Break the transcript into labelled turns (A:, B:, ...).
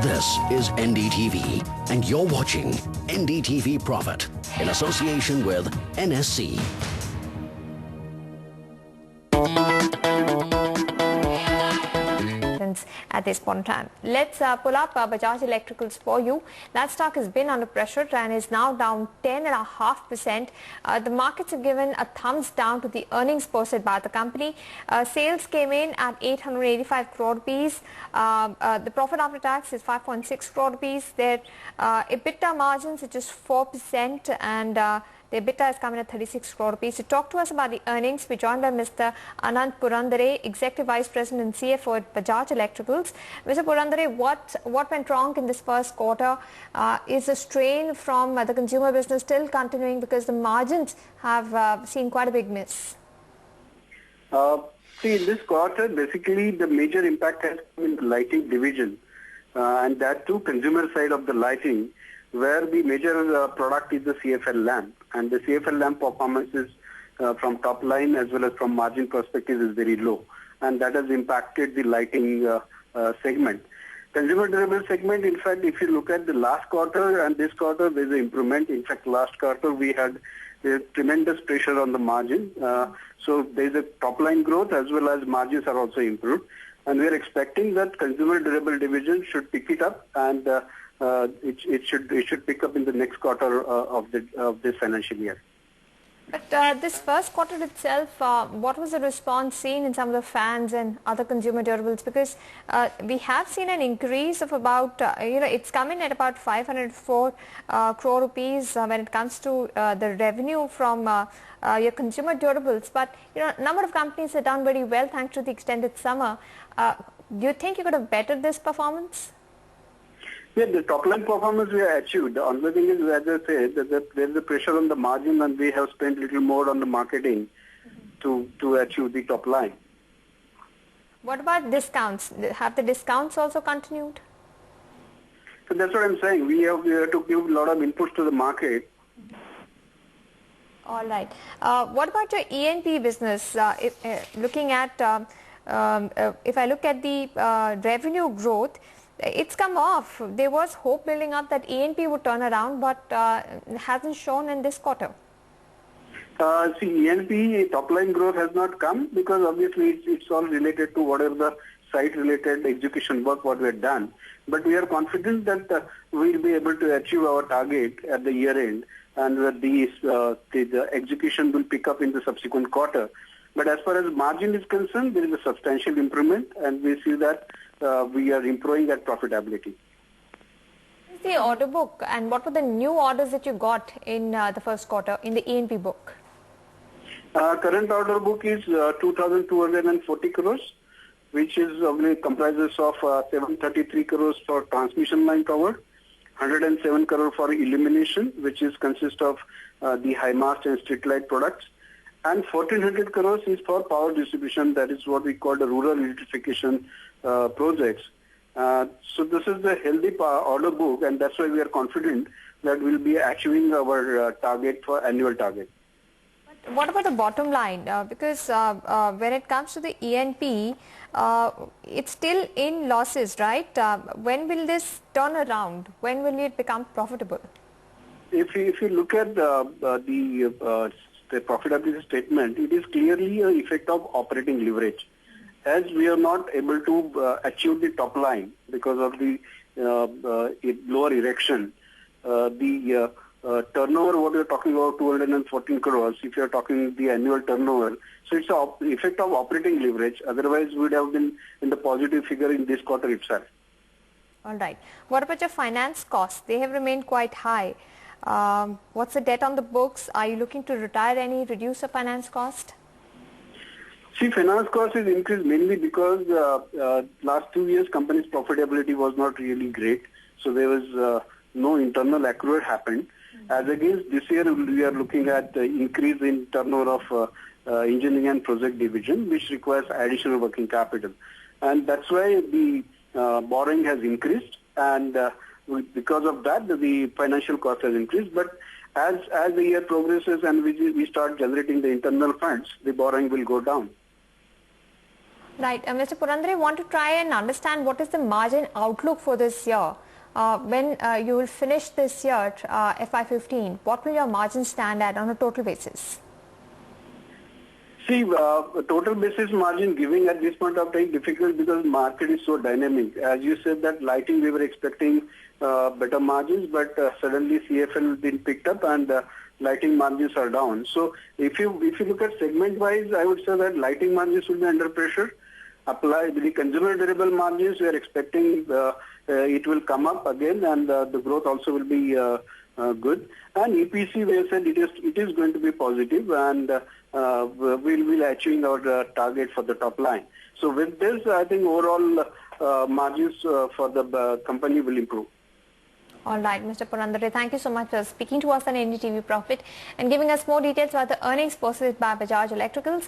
A: This is NDTV, and you're watching NDTV Profit in association with NSC.
B: At this point in time, let's pull up Bajaj Electricals for you. That stock has been under pressure and is now down 10.5%. The markets have given a thumbs down to the earnings posted by the company. Sales came in at 885 crore rupees. The profit after tax is 5.6 crore rupees. Their EBITDA margins are just 4%, and the EBITDA is coming at 36 crore rupees. To talk to us about the earnings, we're joined by Mr. ANANT Purandare, Executive Vice President and CFO at Bajaj Electricals. Mr. Purandare, what went wrong in this first quarter? Is the strain from the consumer business still continuing, because the margins have seen quite a big miss?
C: See, in this quarter, basically the major impact has come in the lighting division, and that too consumer side of the lighting, where the major product is the CFL lamp, and the CFL lamp performance is from top line as well as from margin perspective is very low, and that has impacted the lighting segment. Consumer durable segment, in fact, if you look at the last quarter and this quarter, there is an improvement. In fact, last quarter we had a tremendous pressure on the margin. So there is a top line growth as well as margins are also improved, and we are expecting that consumer durable division should pick it up, and it should pick up in the next quarter of this financial year.
B: But this first quarter itself, what was the response seen in some of the fans and other consumer durables? Because we have seen an increase of about, it's coming at about 504 crore rupees when it comes to the revenue from your consumer durables. But, a number of companies have done very well thanks to the extended summer. Do you think you could have bettered this performance?
C: Yeah, the top line performance we have achieved. The only thing is, as I said, that there is a pressure on the margin, and we have spent a little more on the marketing to achieve the top line.
B: What about discounts? Have the discounts also continued?
C: So that's what I'm saying. We have to give a lot of inputs to the market.
B: All right. What about your ENT business? Looking at, if I look at the revenue growth, it's come off. There was hope building up that ENT would turn around, but it hasn't shown in this quarter.
C: See, ENT top line growth has not come because obviously it's all related to whatever the site-related execution work what we have done. But we are confident that we'll be able to achieve our target at the year end, and that the execution will pick up in the subsequent quarter. But as far as margin is concerned, there is a substantial improvement, and we see that we are improving that profitability.
B: What is the order book, and what were the new orders that you got in the first quarter in the ENP book?
C: Current order book is 2,240 crores, which is comprises of 733 crores for transmission line cover, 107 crore for illumination, which is consists of the high mast and street light products, and 1,400 crores is for power distribution. That is what we call the rural electrification projects. So this is the healthy order book, and that's why we are confident that we'll be achieving our target for annual target.
B: But what about the bottom line? Because when it comes to the ENP, it's still in losses, right? When will this turn around? When will it become profitable?
C: If you look at the profitability statement, it is clearly an effect of operating leverage. As we are not able to achieve the top line because of the lower erection, the turnover, what we are talking about, 214 crores, if you are talking the annual turnover, so it's an effect of operating leverage. Otherwise, we would have been in the positive figure in this quarter itself.
B: All right. What about your finance costs? They have remained quite high. What's the debt on the books? Are you looking to retire any, reduce the finance cost?
C: See, finance cost is increased mainly because last 2 years company's profitability was not really great. So there was no internal accrual happened. As against this year, we are looking at increase in turnover of engineering and project division, which requires additional working capital. And that's why the borrowing has increased, and because of that, the financial cost has increased. But as the year progresses and we start generating the internal funds, the borrowing will go down.
B: Right. Mr. Purandare, I want to try and understand what is the margin outlook for this year. When you will finish this year, FY15, what will your margin stand at on a total basis?
C: See, total basis margin giving at this point of time difficult because market is so dynamic. As you said that lighting we were expecting better margins, but suddenly CFL been picked up and lighting margins are down. So if you look at segment wise, I would say that lighting margins will be under pressure. Apply the consumer durable margins, we are expecting it will come up again, and the growth also will be good. And EPC, we have said it is going to be positive, and we'll be achieving our target for the top line. So with this, I think overall margins for the company will improve.
B: All right, Mr. Purandare, thank you so much for speaking to us on NDTV Profit and giving us more details about the earnings posted by Bajaj Electricals.